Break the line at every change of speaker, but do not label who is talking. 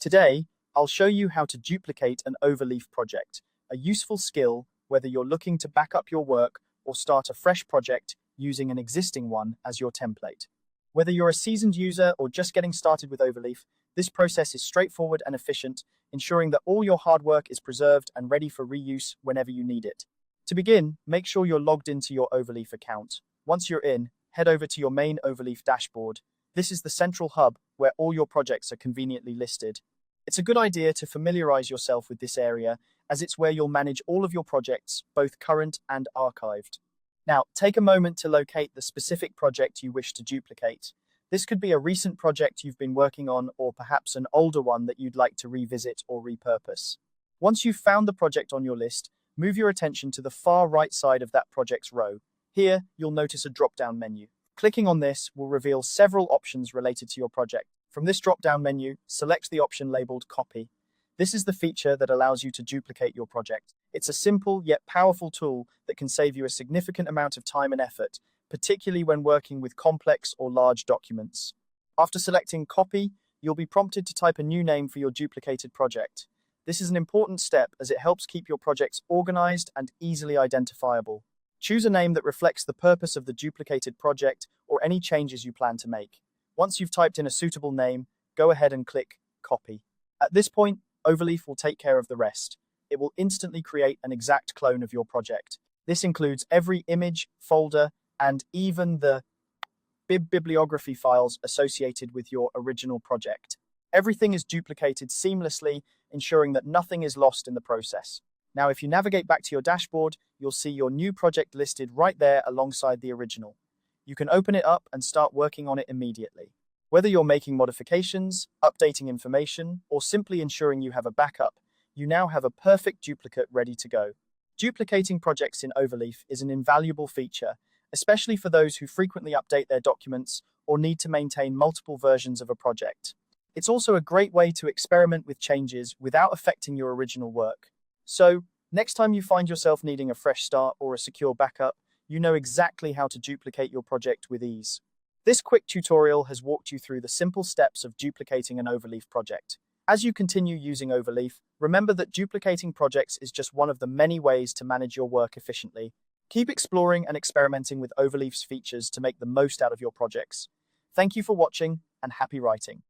Today, I'll show you how to duplicate an Overleaf project, a useful skill whether you're looking to back up your work or start a fresh project using an existing one as your template. Whether you're a seasoned user or just getting started with Overleaf, this process is straightforward and efficient, ensuring that all your hard work is preserved and ready for reuse whenever you need it. To begin, make sure you're logged into your Overleaf account. Once you're in, head over to your main Overleaf dashboard. This is the central hub where all your projects are conveniently listed. It's a good idea to familiarize yourself with this area, as it's where you'll manage all of your projects, both current and archived. Now, take a moment to locate the specific project you wish to duplicate. This could be a recent project you've been working on, or perhaps an older one that you'd like to revisit or repurpose. Once you've found the project on your list, move your attention to the far right side of that project's row. Here, you'll notice a drop-down menu. Clicking on this will reveal several options related to your project. From this drop-down menu, select the option labeled Copy. This is the feature that allows you to duplicate your project. It's a simple yet powerful tool that can save you a significant amount of time and effort, particularly when working with complex or large documents. After selecting Copy, you'll be prompted to type a new name for your duplicated project. This is an important step as it helps keep your projects organized and easily identifiable. Choose a name that reflects the purpose of the duplicated project or any changes you plan to make. Once you've typed in a suitable name, go ahead and click Copy. At this point, Overleaf will take care of the rest. It will instantly create an exact clone of your project. This includes every image, folder, and even the bibliography files associated with your original project. Everything is duplicated seamlessly, ensuring that nothing is lost in the process. Now, if you navigate back to your dashboard, you'll see your new project listed right there alongside the original. You can open it up and start working on it immediately. Whether you're making modifications, updating information, or simply ensuring you have a backup, you now have a perfect duplicate ready to go. Duplicating projects in Overleaf is an invaluable feature, especially for those who frequently update their documents or need to maintain multiple versions of a project. It's also a great way to experiment with changes without affecting your original work. So, next time you find yourself needing a fresh start or a secure backup, you know exactly how to duplicate your project with ease. This quick tutorial has walked you through the simple steps of duplicating an Overleaf project. As you continue using Overleaf, remember that duplicating projects is just one of the many ways to manage your work efficiently. Keep exploring and experimenting with Overleaf's features to make the most out of your projects. Thank you for watching, and happy writing.